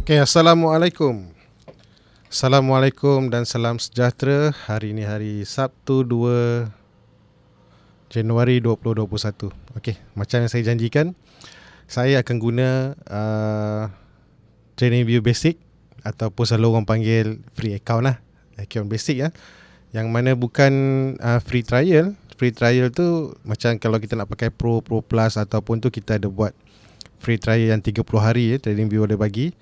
Okay, Assalamualaikum. Assalamualaikum dan salam sejahtera. Hari ini hari Sabtu 2 Januari 2021. Okay, macam yang saya janjikan, saya akan guna TradingView Basic ataupun selalu orang panggil free account lah, account basic ya. Yang mana bukan free trial. Free trial tu macam kalau kita nak pakai Pro Plus ataupun tu kita ada buat free trial yang 30 hari ya, TradingView ada bagi.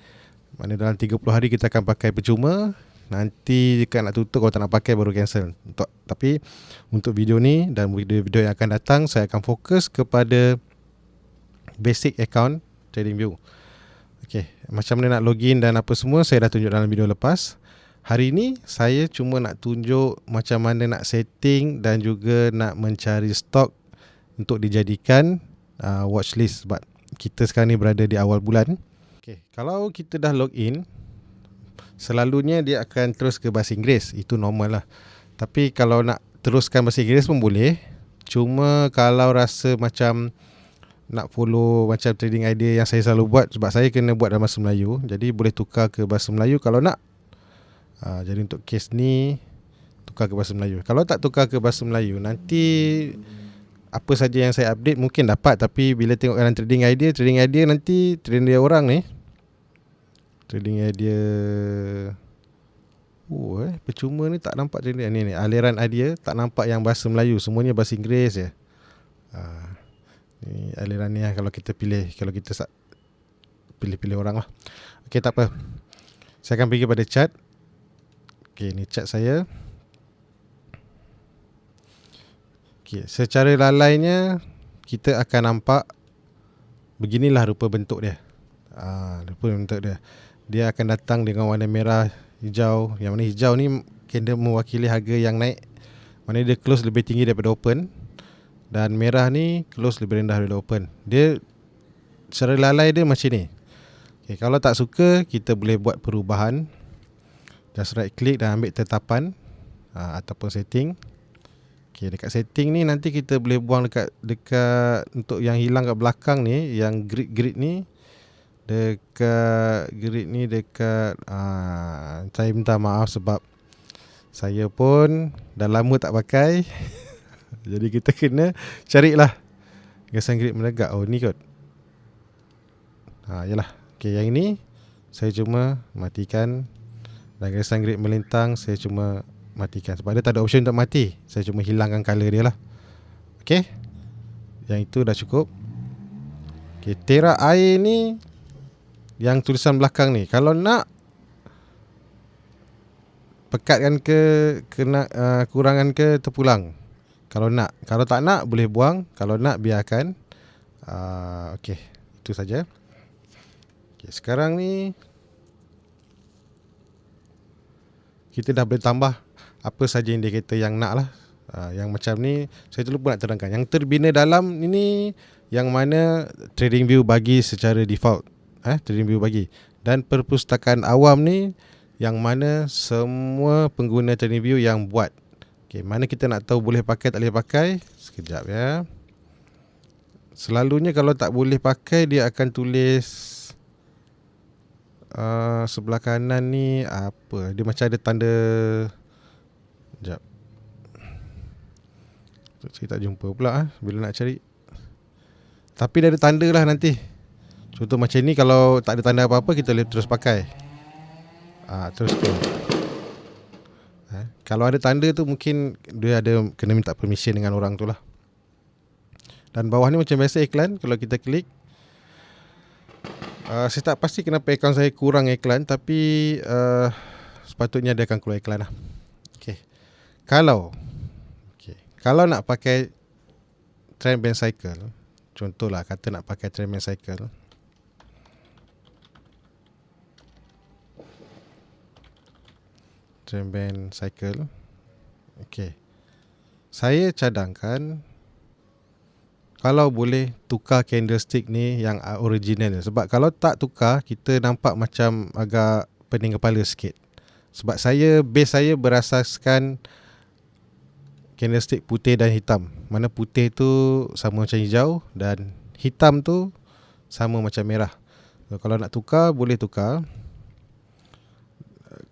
Mana dalam 30 hari kita akan pakai percuma. Nanti jika nak tutup, kalau tak nak pakai baru cancel. Tapi untuk video ni dan video-video yang akan datang, saya akan fokus kepada basic account TradingView. Okay, macam mana nak login dan apa semua saya dah tunjuk dalam video lepas. Hari ni saya cuma nak tunjuk macam mana nak setting dan juga nak mencari stok untuk dijadikan watchlist. Sebab kita sekarang ni berada di awal bulan. Okay, kalau kita dah login, selalunya dia akan terus ke bahasa Inggeris. Itu normal lah. Tapi kalau nak teruskan bahasa Inggeris pun boleh. Cuma kalau rasa macam nak follow macam trading idea yang saya selalu buat, sebab saya kena buat dalam bahasa Melayu, jadi boleh tukar ke bahasa Melayu kalau nak. Jadi untuk kes ni tukar ke bahasa Melayu. Kalau tak tukar ke bahasa Melayu, nanti apa saja yang saya update mungkin dapat, tapi bila tengok dalam trading idea nanti trading idea orang ni, trading idea percuma ni tak nampak trading ni aliran idea tak nampak yang bahasa Melayu, semuanya bahasa Inggeris je. Ni aliran ni lah kalau kita pilih, kalau kita pilih orang lah. Okey, tak apa. Saya akan pergi pada chart. Okey, ni chart saya. Okay, secara lalainya kita akan nampak beginilah rupa bentuk dia. Rupa bentuk dia. Dia akan datang dengan warna merah, hijau. Yang mana hijau ni kena mewakili harga yang naik. Mana dia close lebih tinggi daripada open. Dan merah ni close lebih rendah daripada open. Dia secara lalai dia macam ni. Okay, kalau tak suka, kita boleh buat perubahan. Just right click dan ambil tetapan ataupun setting. Okay, dekat setting ni nanti kita boleh buang dekat untuk yang hilang kat belakang ni, yang grid ni, dekat grid ni dekat saya minta maaf sebab saya pun dah lama tak pakai. Jadi kita kena carilah gasan grid menegak. Oh ni kot. Yalah. Okay, yang ini saya cuma matikan, dan gasan grid melintang saya cuma matikan sebab dia tak ada option untuk mati. Saya cuma hilangkan color dia lah. Okay, yang itu dah cukup. Okay, tera air ni, yang tulisan belakang ni, kalau nak pekatkan ke, kena kurangkan ke, terpulang. Kalau nak, kalau tak nak boleh buang. Kalau nak biarkan. Okay, itu saja. Okay, sekarang ni kita dah boleh tambah apa saja indikator yang nak lah. Yang macam ni saya terlupa nak terangkan. Yang terbina dalam ini yang mana TradingView bagi secara default. TradingView bagi. Dan perpustakaan awam ni yang mana semua pengguna TradingView yang buat. Okay, mana kita nak tahu boleh pakai tak boleh pakai? Sekejap ya. Selalunya kalau tak boleh pakai, dia akan tulis sebelah kanan ni apa? Dia macam ada tanda. Sekejap. Saya tak jumpa pula bila nak cari. Tapi dia ada tanda lah nanti. Contoh macam ni, kalau tak ada tanda apa-apa, kita boleh terus pakai. Terus tu. Kalau ada tanda tu mungkin dia ada kena minta permission dengan orang tu lah. Dan bawah ni macam biasa iklan. Kalau kita klik, saya tak pasti kenapa akaun saya kurang iklan, tapi sepatutnya dia akan keluar iklan lah. Kalau nak pakai trend band cycle, contohlah kata nak pakai trend band cycle, okay, saya cadangkan kalau boleh tukar candlestick ni yang original. Sebab kalau tak tukar, kita nampak macam agak pening kepala sikit. Sebab base saya berasaskan candlestick putih dan hitam. Mana putih tu sama macam hijau dan hitam tu sama macam merah. So, kalau nak tukar boleh tukar.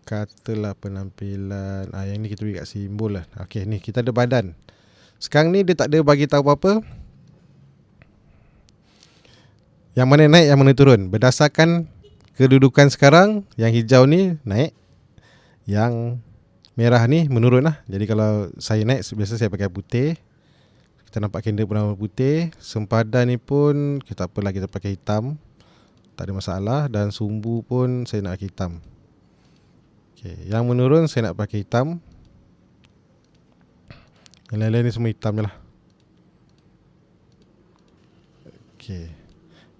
Katalah penampilan yang ni kita beri kat simbol lah. Okay, ni kita ada badan. Sekarang ni dia tak ada bagi tahu apa-apa. Yang mana naik, yang mana turun. Berdasarkan kedudukan sekarang, yang hijau ni naik, yang merah ni menurun lah. Jadi kalau saya naik, biasa saya pakai putih. Kita nampak candle pun warna putih. Sempadan ni pun kita apalah, kita pakai hitam, tak ada masalah. Dan sumbu pun saya nak pakai hitam. Okay, yang menurun saya nak pakai hitam. Yang lain-lain ni semua hitam je lah. Okay,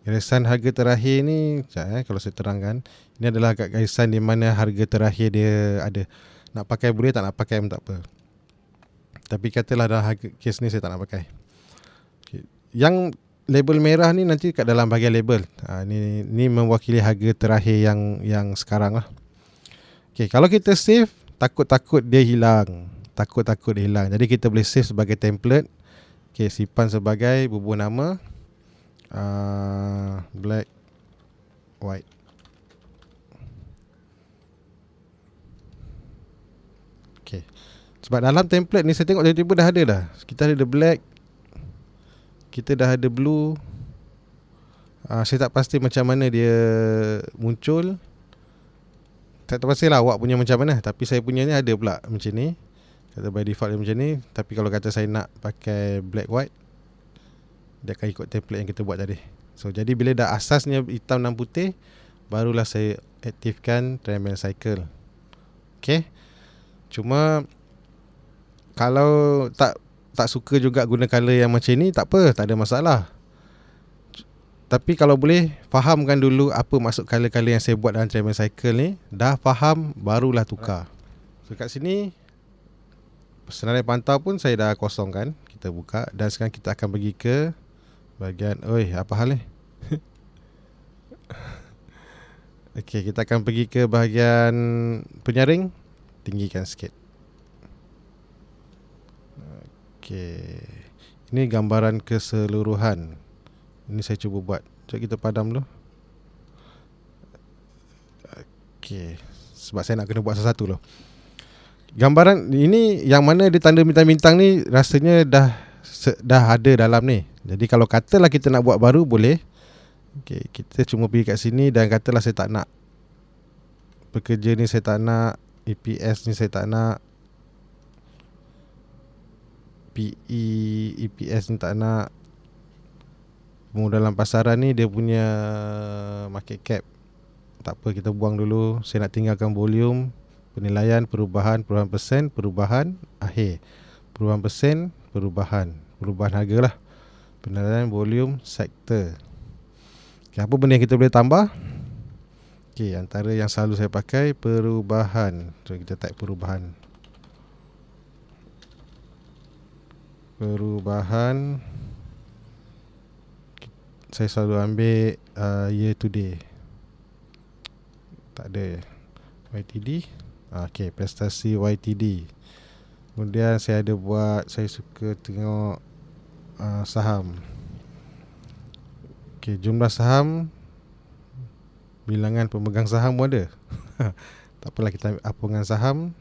garisan harga terakhir ni kalau saya terangkan, ini adalah garisan di mana harga terakhir dia ada. Nak pakai boleh, tak nak pakai pun tak apa. Tapi katalah dalam harga kes ni saya tak nak pakai. Okay. Yang label merah ni nanti kat dalam bahagian label. Ni mewakili harga terakhir yang sekarang lah. Okay, kalau kita save, takut-takut dia hilang. Jadi kita boleh save sebagai template. Okay, simpan sebagai bubuh nama black white. Okay. Sebab dalam template ni saya tengok tiba-tiba dah ada dah. Kita ada black, kita dah ada blue. Saya tak pasti macam mana dia muncul. Tak pastilah awak punya macam mana. Tapi saya punya ni ada pula macam ni. Kata by default dia macam ni. Tapi kalau kata saya nak pakai black white, dia akan ikut template yang kita buat tadi. So jadi bila dah asasnya hitam dan putih, barulah saya aktifkan Tremel Cycle. Okay. Cuma kalau tak suka juga guna color yang macam ni, tak apa, tak ada masalah. Tapi kalau boleh fahamkan dulu apa maksud color-color yang saya buat dalam Tremel Cycle ni. Dah faham, barulah tukar. So kat sini senarai pantau pun saya dah kosongkan. Kita buka dan sekarang kita akan pergi ke bahagian, apa hal ni? Okay, kita akan pergi ke bahagian penyaring. Tinggikan sikit. Okay, ini gambaran keseluruhan. Ini saya cuba buat. Sekejap kita padam dulu. Okay, sebab saya nak kena buat satu-satu loh. Gambaran ini yang mana dia tanda bintang-bintang ni rasanya dah ada dalam ni. Jadi kalau katalah kita nak buat baru, boleh. Okay, kita cuma pergi kat sini dan katalah saya tak nak pekerja ni, saya tak nak EPS ni, saya tak nak PE, EPS ni tak nak. Dalam pasaran ni dia punya market cap, tak apa, kita buang dulu. Saya nak tinggalkan volume, penilaian, perubahan persen, perubahan akhir, perubahan persen, perubahan harga lah, penilaian, volume, sektor. Okay, apa benda yang kita boleh tambah? Okay, antara yang selalu saya pakai, perubahan. So kita type perubahan. Saya selalu ambil year to day. Tak ada YTD. Okay, prestasi YTD. Kemudian saya ada buat, saya suka tengok saham. Okay, jumlah saham, bilangan pemegang saham pun ada. Tak apalah, kita ambil apungan saham.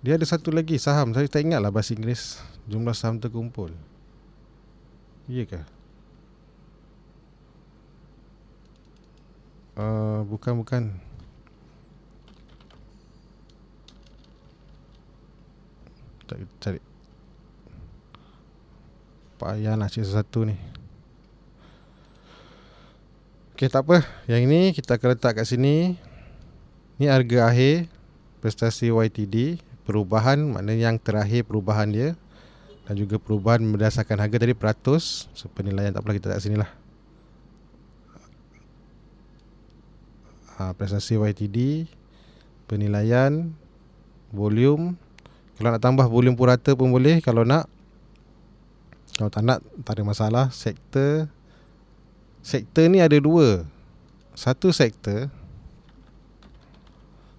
Dia ada satu lagi saham, saya tak ingat lah bahasa Inggeris. Jumlah saham terkumpul. Iya ke? Bukan. Cari. Payah nak cari satu ni. Okay, tak apa. Yang ini kita akan letak kat sini. Ni harga akhir prestasi YTD. Perubahan maknanya yang terakhir perubahan dia. Dan juga perubahan berdasarkan harga tadi peratus. So penilaian tak apalah, kita letak sini lah. Prestasi YTD, penilaian, volume. Kalau nak tambah volume purata pun boleh. Kalau nak. Kalau tak nak, tak ada masalah. Sektor ni ada dua. Satu sektor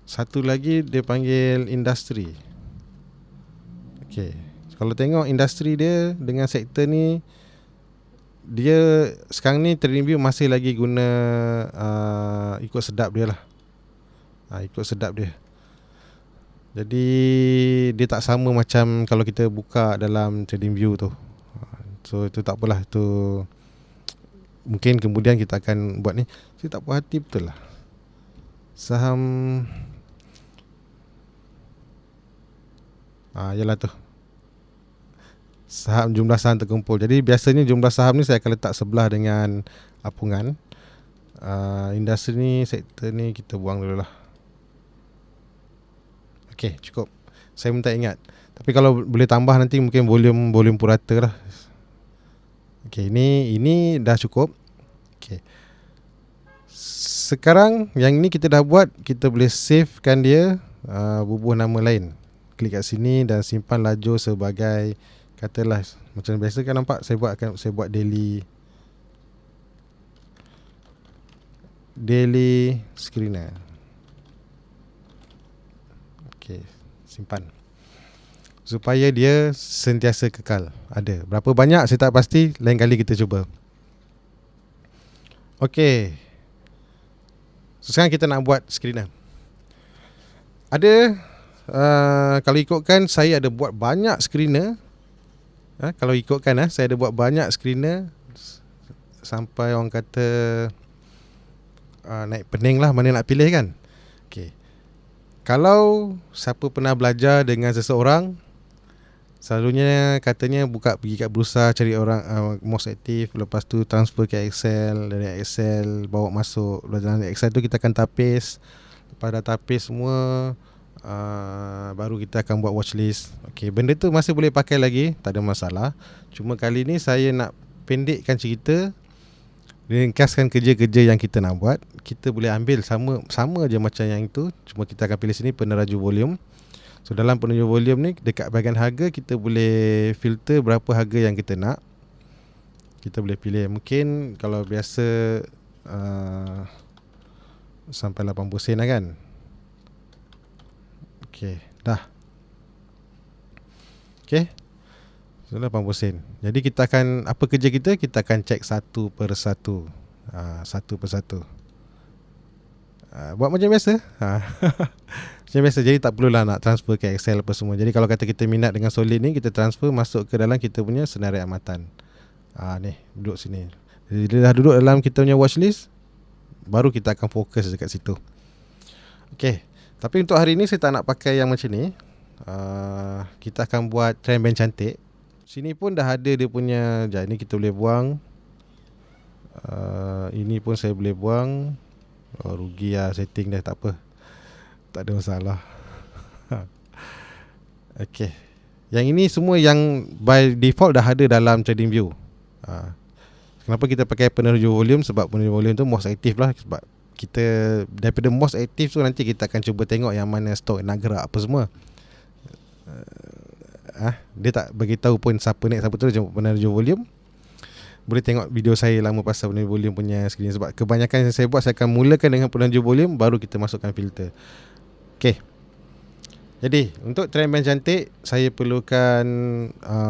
Satu lagi dia panggil industri. Okay, kalau tengok industri dia dengan sektor ni, dia sekarang ni trading view masih lagi guna ikut sedap dia lah. Ikut sedap dia. Jadi dia tak sama macam kalau kita buka dalam trading view tu. So itu tak apalah, tu mungkin kemudian kita akan buat ni. Saya tak puas hati betul lah. Saham yalah tu, saham, jumlah saham terkumpul. Jadi biasanya jumlah saham ni saya akan letak sebelah dengan apungan. Industri ni, sektor ni kita buang dulu lah. Okay, cukup. Saya minta ingat. Tapi kalau boleh tambah nanti mungkin volume purata lah. Okay, ini dah cukup. Okay. Sekarang yang ni kita dah buat, kita boleh savekan dia, bubuh nama lain. Klik kat sini dan simpan laju sebagai, katalah macam biasa kan, nampak saya buat daily screener. Okay, simpan supaya dia sentiasa kekal ada. Berapa banyak saya tak pasti, lain kali kita cuba. Okay, so sekarang kita nak buat screener. Ada kalau ikutkan saya ada buat banyak screener. Kalau ikutkan saya ada buat banyak screener sampai orang kata naik pening lah mana nak pilih kan. Okay, kalau siapa pernah belajar dengan seseorang, selalunya katanya pergi kat bursa, cari orang most aktif, lepas tu transfer ke Excel, dari Excel bawa masuk dalam Excel tu kita akan tapis. Lepas dah tapis semua, baru kita akan buat watchlist. Okay, benda tu masih boleh pakai lagi, tak ada masalah. Cuma kali ni saya nak pendekkan cerita, ringkaskan kerja-kerja yang kita nak buat. Kita boleh ambil sama je macam yang itu, cuma kita akan pilih sini peneraju volume. So dalam peneraju volume ni, dekat bahagian harga kita boleh filter berapa harga yang kita nak. Kita boleh pilih, mungkin kalau biasa sampai 80 sen lah kan. Okay, dah. Okay, so 80 sen. Jadi kita akan, apa kerja kita? Kita akan cek satu per satu. Buat macam biasa. Macam biasa. Jadi tak perlulah nak transfer ke Excel apa semua. Jadi kalau kata kita minat dengan solid ni, kita transfer masuk ke dalam kita punya senarai amatan. Ni, duduk sini. Jadi dia dah duduk dalam kita punya watchlist, baru kita akan fokus dekat situ. Okay, tapi untuk hari ni saya tak nak pakai yang macam ni. Kita akan buat trend band cantik. Sini pun dah ada dia punya. Ini kita boleh buang. Ini pun saya boleh buang. Rugi lah setting dah, tak apa, tak ada masalah. Okay, yang ini semua yang by default dah ada dalam trading view. Kenapa kita pakai penerju volume? Sebab penerju volume tu most aktif lah. Sebab kita daripada most aktif tu, nanti kita akan cuba tengok yang mana stok nak gerak apa semua. Dia tak beritahu pun siapa naik siapa turun, cuma penerju volume. Boleh tengok video saya lama pasal penerju volume punya screen. Sebab kebanyakan yang saya buat, saya akan mulakan dengan penerju volume, baru kita masukkan filter. Okay, jadi untuk trend band cantik, saya perlukan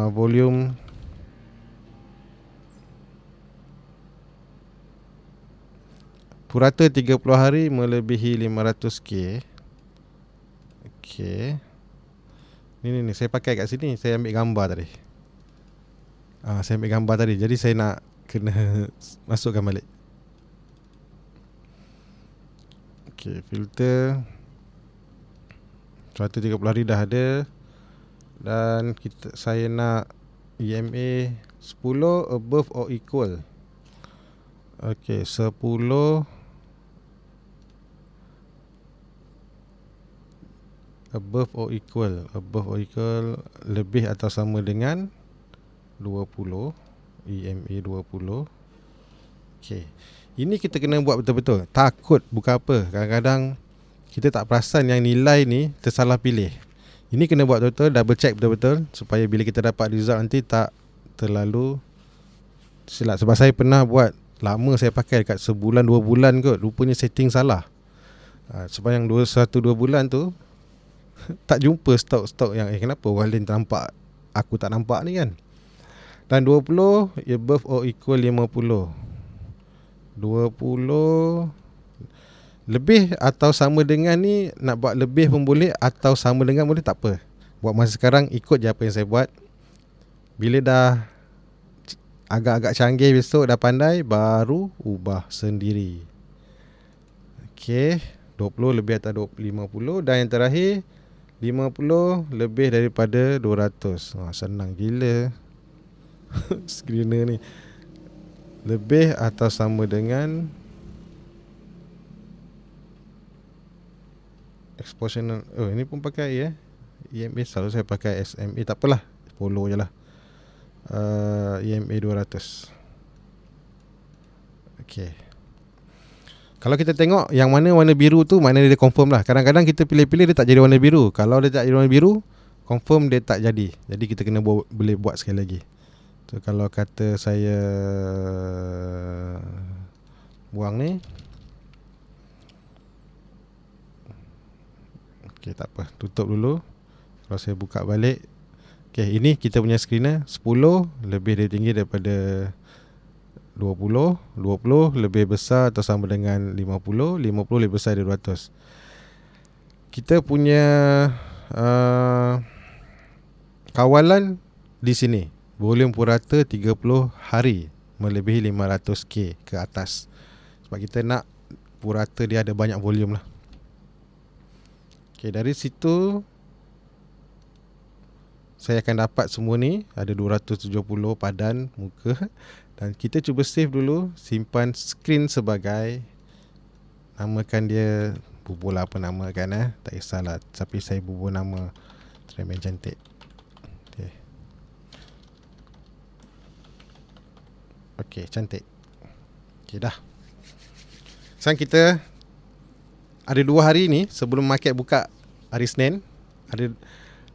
volume purata 30 hari melebihi 500k. Okay, ni saya pakai kat sini. Saya ambil gambar tadi. Saya ambil gambar tadi. Jadi saya nak kena masukkan balik. Okay, filter 130 hari dah ada. Dan saya nak EMA 10 above or equal. Okay, 10 above or equal. Above or equal, lebih atau sama dengan 20. EMA 20. Okay, ini kita kena buat betul-betul. Takut bukan apa, kadang-kadang kita tak perasan yang nilai ni tersalah pilih. Ini kena buat betul-betul, double check betul-betul, supaya bila kita dapat result nanti tak terlalu silap. Sebab saya pernah buat, lama saya pakai, dekat sebulan 2 bulan kot, rupanya setting salah. Sepanjang 1-2 bulan tu tak jumpa stok-stok yang kenapa orang lain nampak, aku tak nampak ni kan. Dan 20 above or equal 50. 20 lebih atau sama dengan ni, nak buat lebih pun boleh, atau sama dengan boleh, tak apa. Buat masa sekarang ikut je apa yang saya buat. Bila dah agak-agak canggih, besok dah pandai, baru ubah sendiri. Okey, 20 lebih atau 50. Dan yang terakhir 50 lebih daripada 200. Senang gila screener ni. Lebih atau sama dengan expositional. Ini pun pakai EMA. Selalu saya pakai SMA. Tak apalah, follow je lah. EMA 200. Okay. Kalau kita tengok yang mana warna biru tu, maknanya dia confirm lah. Kadang-kadang kita pilih-pilih dia tak jadi warna biru. Kalau dia tak jadi warna biru, confirm dia tak jadi. Jadi kita kena boleh buat sekali lagi. So kalau kata saya buang ni, okay, tak apa, tutup dulu. Kalau saya buka balik, okay, ini kita punya screener. 10 lebih dia tinggi daripada 20. 20 lebih besar atau sama dengan 50. 50 lebih besar dari 200. Kita punya kawalan di sini, volume purata 30 hari melebihi 500k ke atas. Sebab kita nak purata dia ada banyak volume lah. Okay, dari situ saya akan dapat semua ni. Ada 270 padan muka. Dan kita cuba save dulu. Simpan screen sebagai, namakan dia, bubur lah apa nama kan, tak kisahlah. Tapi saya bubur nama Tremen Cantik. Okay. Okay, cantik. Okay, dah. Sekarang kita ada 2 hari ni sebelum market buka hari Senin.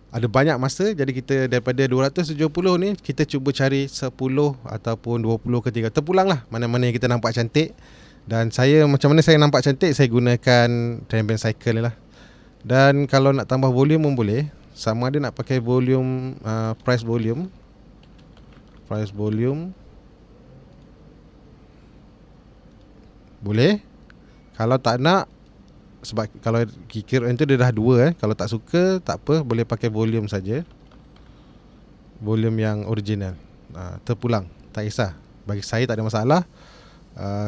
Ada banyak masa. Jadi kita daripada 270 ni, kita cuba cari 10 ataupun 20 ke 3. Terpulang lah mana-mana yang kita nampak cantik. Dan saya, macam mana saya nampak cantik, saya gunakan Trend Cycle ni lah. Dan kalau nak tambah volume pun boleh. Sama ada nak pakai volume, price volume. Boleh. Kalau tak nak, sebab kalau kira itu dia dah 2 kalau tak suka tak apa, boleh pakai volume saja. Volume yang original. Terpulang, tak kisah. Bagi saya tak ada masalah.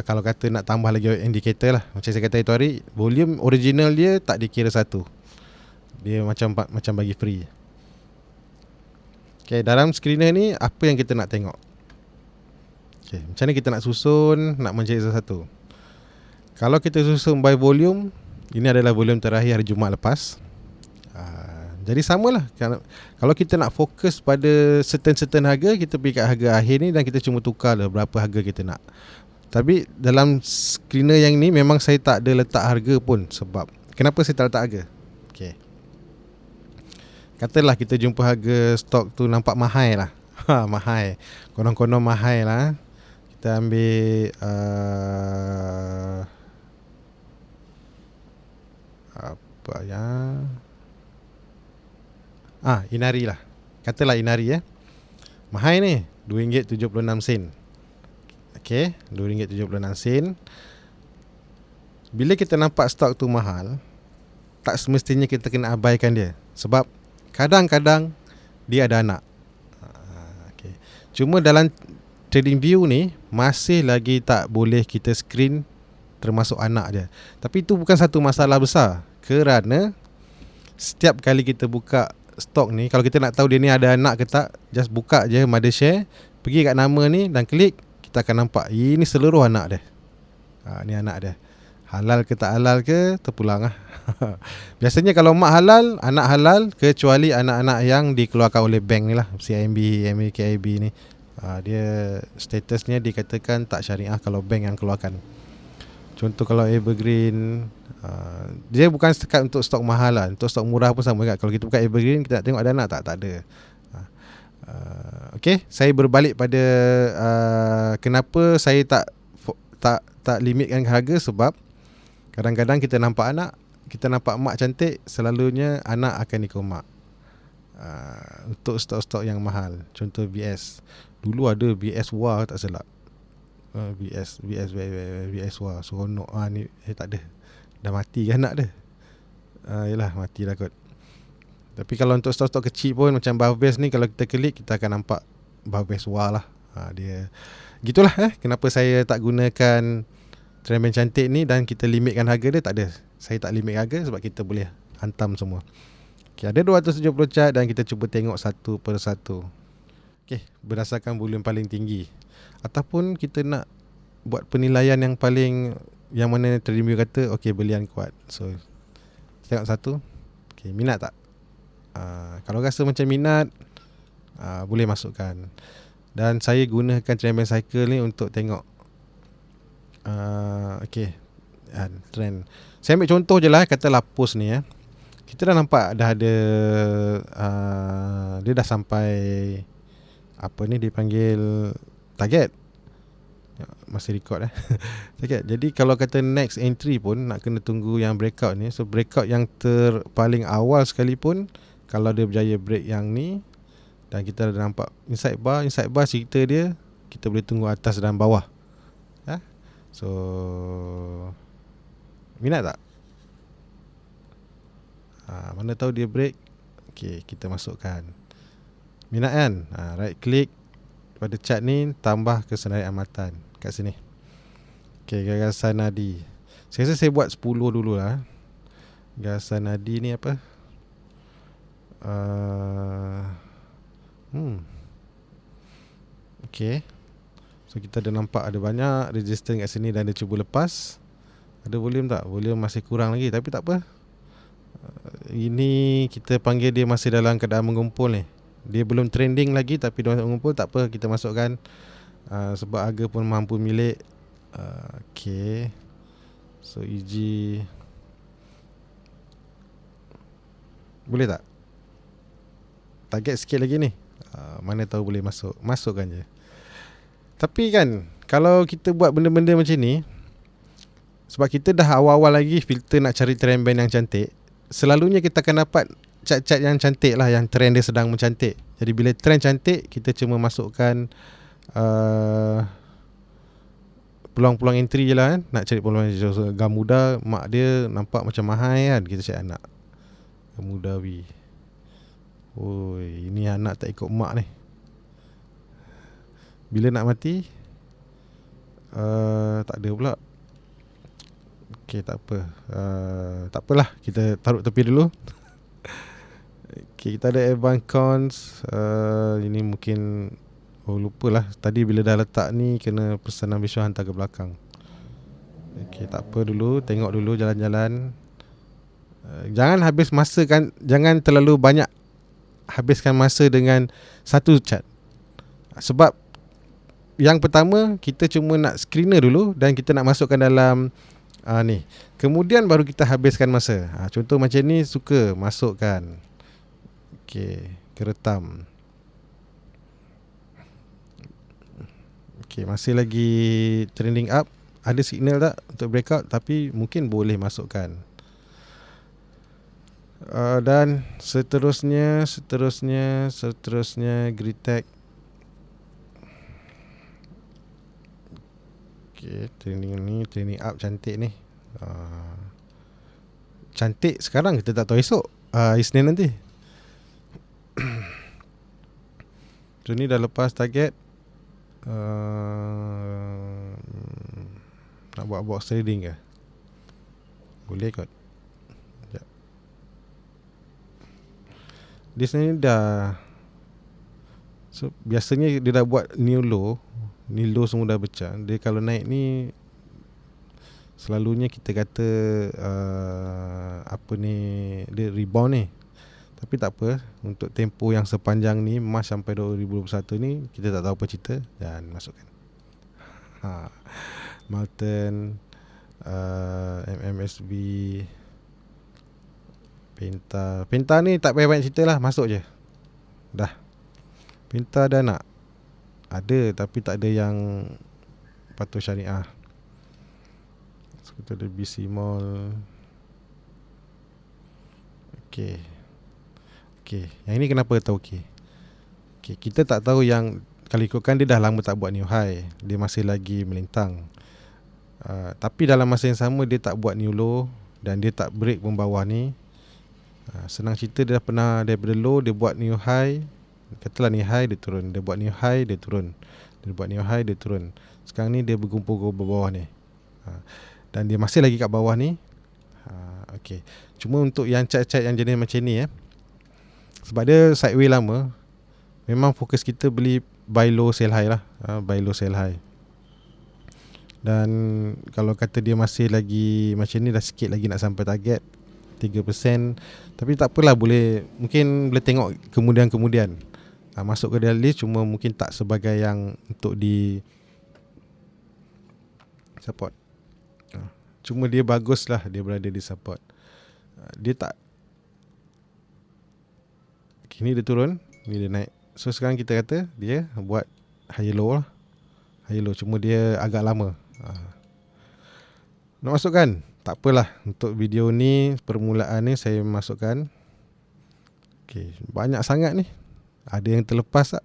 Kalau kata nak tambah lagi indicator lah, macam saya kata itu hari, volume original dia tak dikira satu. Dia macam bagi free. Okay, dalam screener ni apa yang kita nak tengok? Okay, macam mana kita nak susun, nak mencari satu-satu. Kalau kita susun by volume, ini adalah volume terakhir hari Jumaat lepas. Jadi samalah. Kalau kita nak fokus pada certain harga, kita pergi kat harga akhir ni dan kita cuma tukar lah berapa harga kita nak. Tapi dalam screener yang ni memang saya tak ada letak harga pun. Sebab kenapa saya tak letak harga? Okay, katalah kita jumpa harga stok tu nampak mahal lah. Mahal. Konon-konon mahal lah. Kita ambil apa ya? Inari lah. Katalah Inari mahal ni, RM2.76. Okey, RM2.76. Bila kita nampak stok tu mahal, tak semestinya kita kena abaikan dia. Sebab kadang-kadang dia ada anak. Okay. Cuma dalam TradingView ni masih lagi tak boleh kita screen termasuk anak dia. Tapi itu bukan satu masalah besar. Kerana setiap kali kita buka stok ni, kalau kita nak tahu dia ni ada anak ke tak, just buka je mother share, pergi kat nama ni dan klik, kita akan nampak ini seluruh anak dia. Ni anak dia. Halal ke tak halal ke, terpulang lah. Biasanya kalau mak halal, anak halal, kecuali anak-anak yang dikeluarkan oleh bank ni lah, CIMB, MAKIB ni. Dia statusnya dikatakan tak syariah kalau bank yang keluarkan. Contoh kalau Evergreen, dia bukan sekat untuk stok mahal lah, untuk stok murah pun sama kan. Kalau kita buka Evergreen, kita nak tengok ada anak tak? Tak ada. Okay, saya berbalik pada kenapa saya tak limitkan harga. Sebab Kadang-kadang kita nampak anak, kita nampak mak cantik, selalunya anak akan ikut mak. Untuk stok-stok yang mahal, contoh BS. Dulu ada BS Wah tak silap. BS Wah seronok. Ni tak ada. Dah mati kan anak dia. Yelah, mati lah kot. Tapi kalau untuk stok-stok kecil pun macam Bavbase ni, kalau kita klik kita akan nampak Bavbase Wah lah. Dia gitulah kenapa saya tak gunakan trend band cantik ni dan kita limitkan harga dia. Tak ada. Saya tak limit harga sebab kita boleh hantam semua. Okay, ada 270 cat dan kita cuba tengok satu per satu. Okay, berdasarkan volume paling tinggi. Ataupun kita nak buat penilaian yang paling, yang mana review kata okay, belian kuat. So tengok satu. Okay, minat tak? Kalau rasa macam minat, boleh masukkan. Dan saya gunakan trend band cycle ni untuk tengok okay, trend. Saya ambil contoh je lah, katalah post ni kita dah nampak dah ada dia dah sampai apa ni dipanggil target. Masih record target. Jadi kalau kata next entry pun nak kena tunggu yang breakout ni. So breakout yang paling awal sekalipun, kalau dia berjaya break yang ni dan kita dah nampak inside bar cerita dia, kita boleh tunggu atas dan bawah. So minat tak? Mana tahu dia break. Okay, kita masukkan. Minat kan? Right click pada chart ni, tambah kesenarai amatan kat sini. Okay, gagasan nadi. Saya rasa saya buat 10 dulu lah. Gagasan nadi ni apa? Okay. So kita dah nampak ada banyak resistance kat sini dan dia cuba lepas. Ada volume tak? Volume masih kurang lagi, tapi tak apa. Ini kita panggil dia masih dalam keadaan mengumpul ni. Dia belum trending lagi tapi dia masih mengumpul. Tak apa, kita masukkan sebab harga pun mampu milik. Okay. So EG boleh tak? Target sikit lagi ni. Mana tahu boleh masuk. Masukkan je. Tapi kan, kalau kita buat benda-benda macam ni, sebab kita dah awal-awal lagi filter nak cari trend band yang cantik, selalunya kita akan dapat cat-cat yang cantik lah, yang trend dia sedang mencantik. Jadi bila trend cantik, kita cuma masukkan peluang-peluang entry je lah kan. Nak cari peluang Gamuda, mak dia nampak macam mahal kan, kita cari anak Gamuda W. Oi, ini anak tak ikut mak ni. Bila nak mati, tak ada pula. Okay, tak apa. Tak apalah, kita taruh tepi dulu. Okay, kita ada advance cons. Ini mungkin lupalah. Tadi bila dah letak ni, kena pesanan visual hantar ke belakang. Okay, tak apa dulu. Tengok dulu jalan-jalan. Jangan habis masa kan. Jangan terlalu banyak habiskan masa dengan satu chart. Sebab yang pertama, kita cuma nak screener dulu dan kita nak masukkan dalam ni. Kemudian baru kita habiskan masa. Contoh macam ni, suka masukkan. Okay, keretam. Okay, masih lagi trending up. Ada signal tak untuk breakout? Tapi mungkin boleh masukkan. Dan seterusnya Gritech. Okay, training up cantik ni. Cantik sekarang, kita tak tahu esok. Isnin nanti. So ni dah lepas target. Nak buat box trading ke? Boleh kot. Sekejap. Di sini dah. So biasanya dia dah buat new low. Ni low semua dah pecah. Dia kalau naik ni, selalunya kita kata apa ni, dia rebound ni. Tapi tak apa, untuk tempoh yang sepanjang ni, Mac sampai 2021 ni, kita tak tahu apa cerita. Dan masukkan Malton, MMSB, Penta ni tak payah banyak cerita lah, masuk je. Dah. Penta dah nak ada, tapi tak ada yang patuh syariah. So kita ada BC Mall. Okay. Yang ini kenapa tahu okay? Kita tak tahu yang kalau ikutkan dia dah lama tak buat new high, dia masih lagi melintang. Tapi dalam masa yang sama dia tak buat new low dan dia tak break pun bawah ni. Senang cerita, dia dah pernah daripada low dia buat new high, katalah new high dia turun, dia buat new high dia turun, dia buat new high dia turun. Sekarang ni dia berkumpul ke bawah ni, dan dia masih lagi kat bawah ni. Okay. Cuma untuk yang chart-chart yang jenis macam ni sebab dia sideway lama, memang fokus kita beli buy low sell high lah. Buy low sell high. Dan kalau kata dia masih lagi macam ni, dah sikit lagi nak sampai target 3%. Tapi tak apalah, mungkin boleh tengok kemudian masuk ke dalam list. Cuma mungkin tak sebagai yang untuk di support. Cuma dia bagus lah, dia berada di support. Dia tak, ni dia turun, ni dia naik. So sekarang kita kata dia buat high low lah. High low, cuma dia agak lama. Nak masukkan? Tak apalah, untuk video ni, permulaan ni saya masukkan. Okay, banyak sangat ni. Ada yang terlepas tak?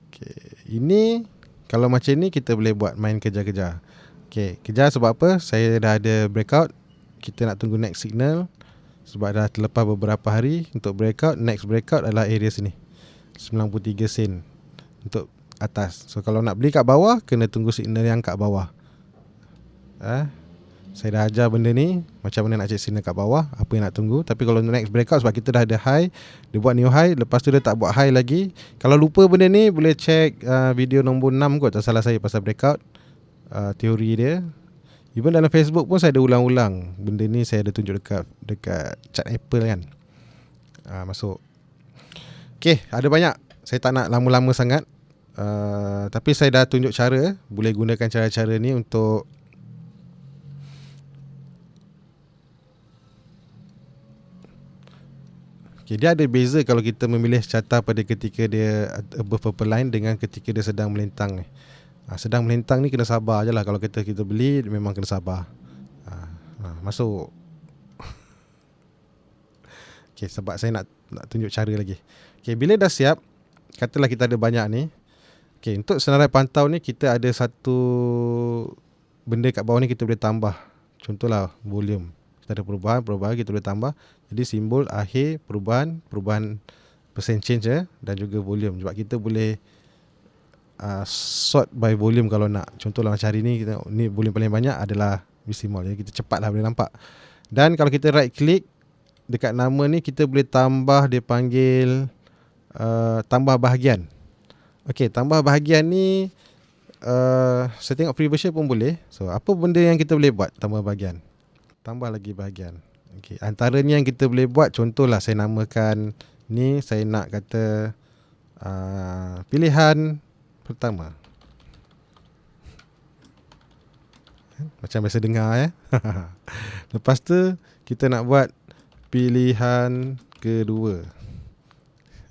Okay, ini kalau macam ni kita boleh buat main kejar-kejar. Okay, kejar sebab apa? Saya dah ada breakout. Kita nak tunggu next signal. Sebab dah terlepas beberapa hari untuk breakout. Next breakout adalah area sini, 93 sen untuk atas. So kalau nak beli kat bawah, kena tunggu signal yang kat bawah. Saya dah ajar benda ni, macam mana nak cek signal kat bawah, apa yang nak tunggu. Tapi kalau next breakout, sebab kita dah ada high, dia buat new high, lepas tu dia tak buat high lagi. Kalau lupa benda ni, boleh check video nombor 6 kot, tak salah saya, pasal breakout, teori dia. Even dalam Facebook pun saya ada ulang-ulang benda ni, saya ada tunjuk dekat chart Apple kan. Masuk. Okay, ada banyak, saya tak nak lama-lama sangat. Tapi saya dah tunjuk cara, boleh gunakan cara-cara ni untuk dia ada beza kalau kita memilih carta pada ketika dia above purple line dengan ketika dia sedang melintang ni. Sedang melintang ni kena sabar je lah. Kalau kita beli, memang kena sabar. Masuk. Okay, sebab saya nak tunjuk cara lagi. Okay, bila dah siap, katalah kita ada banyak ni. Okay, untuk senarai pantau ni, kita ada satu benda kat bawah ni kita boleh tambah. Contohlah volume. Kita ada perubahan kita boleh tambah. Jadi simbol akhir perubahan percent change dan juga volume. Sebab kita boleh sort by volume kalau nak. Contohlah macam hari ni, kita ni volume paling banyak adalah BC Mall. Jadi kita cepatlah boleh nampak. Dan kalau kita right click dekat nama ni, kita boleh tambah, dia panggil tambah bahagian. Okey, tambah bahagian ni saya tengok free version pun boleh. So apa benda yang kita boleh buat tambah bahagian? Tambah lagi bahagian. Okey, antaranya yang kita boleh buat, contohlah saya namakan ni, saya nak kata pilihan pertama. Macam biasa dengar Lepas tu kita nak buat pilihan kedua.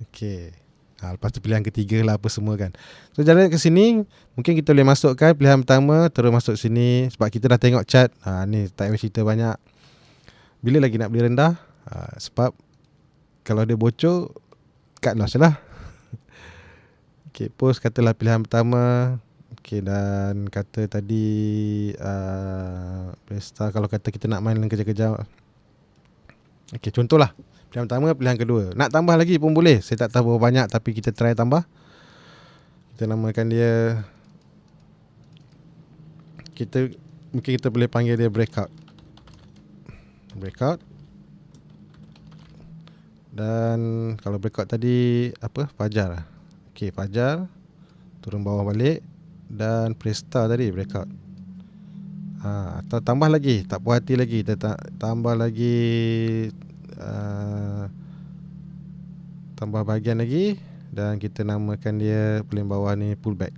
Okey. Lepas tu pilihan ketiga lah, apa semua kan. So jalan ke sini, mungkin kita boleh masukkan pilihan pertama, terus masuk sini. Sebab kita dah tengok chart. Ni tak payah cerita banyak. Bila lagi nak beli rendah? Sebab kalau dia bocor, cut loss lah. Okay, post katalah pilihan pertama. Okay, dan kata tadi Presta, kalau kata kita nak main kejar-kejar. Okay, contohlah pilihan pertama, pilihan kedua. Nak tambah lagi pun boleh. Saya tak tahu berapa banyak, tapi kita try tambah. Kita namakan dia, mungkin kita boleh panggil dia breakout. Dan kalau breakout tadi apa? Fajar. Okey, Fajar turun bawah balik. Dan Presta tadi breakout. Atau tambah lagi, tak puas hati lagi, kita tambah lagi, tambah bahagian lagi. Dan kita namakan dia paling bawah ni pullback.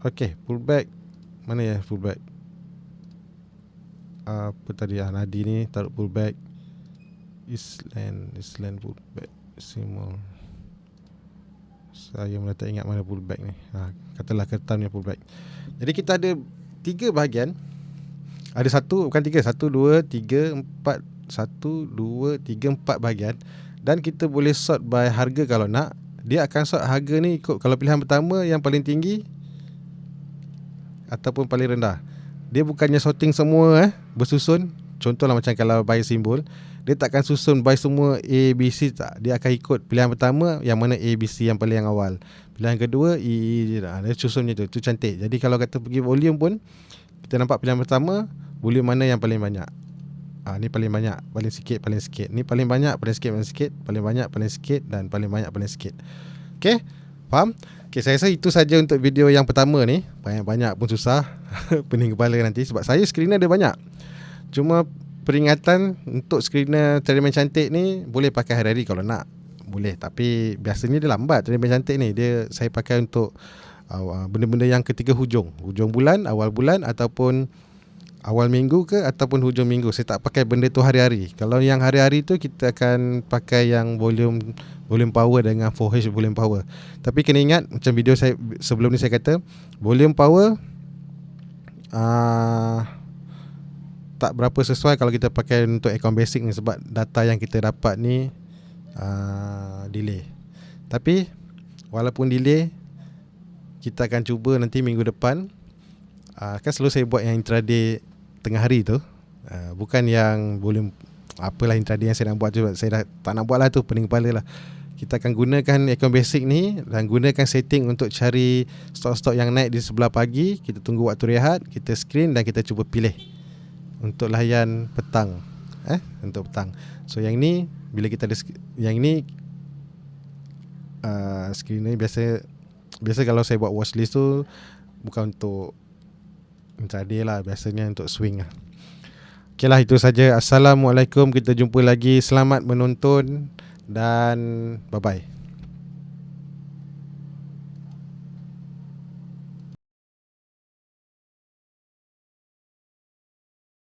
Okey, pullback. Mana ya pullback? Apa tadi Nadi ni taruh pullback. Island pullback. Simul. Saya mula tak ingat mana pullback ni. Katalah ketam ni pullback. Jadi kita ada 3 bahagian. Ada satu, bukan 3, 1, 2, 3, 4, 1, 2, 3, 4 bahagian. Dan kita boleh sort by harga kalau nak. Dia akan sort harga ni ikut, kalau pilihan pertama yang paling tinggi ataupun paling rendah. Dia bukannya sorting semua bersusun. Contohlah macam kalau buy simbol, dia takkan susun buy semua A, B, C tak. Dia akan ikut pilihan pertama yang mana A, B, C yang paling awal. Pilihan kedua E, dia susun macam tu. Itu cantik. Jadi kalau kata pergi volume pun, kita nampak pilihan pertama, volume mana yang paling banyak. Ni paling banyak, paling sikit, paling sikit. Ni paling banyak, paling sikit, paling sikit. Paling banyak, paling sikit. Dan paling banyak, paling sikit. Okay, faham? Okay, saya rasa itu saja untuk video yang pertama ni. Banyak-banyak pun susah. Pening kepala nanti. Sebab saya screener ada banyak. Cuma peringatan untuk screener Trading Cantik ni, boleh pakai hari-hari kalau nak. Boleh, tapi biasanya dia lambat Trading Cantik ni. Saya pakai untuk benda-benda yang ketiga hujung bulan, awal bulan, ataupun awal minggu ke, ataupun hujung minggu. Saya tak pakai benda tu hari-hari. Kalau yang hari-hari tu kita akan pakai yang volume power dengan 4H volume power. Tapi kena ingat, macam video saya sebelum ni saya kata, volume power tak berapa sesuai kalau kita pakai untuk account basic ni, sebab data yang kita dapat ni delay. Tapi walaupun delay, kita akan cuba nanti minggu depan. Kan selalu saya buat yang intraday tengah hari tu, bukan yang volume apalah intraday yang saya nak buat tu. Saya dah tak nak buat lah tu, pening kepala lah. Kita akan gunakan account basic ni dan gunakan setting untuk cari stok-stok yang naik di sebelah pagi. Kita tunggu waktu rehat, kita screen dan kita cuba pilih untuk layan petang. Untuk petang. So yang ni, bila kita ada yang ni, screen ni biasa kalau saya buat watchlist tu bukan untuk intraday lah, biasanya untuk swing lah. Okay lah, itu saja. Assalamualaikum, kita jumpa lagi. Selamat menonton dan bye bye.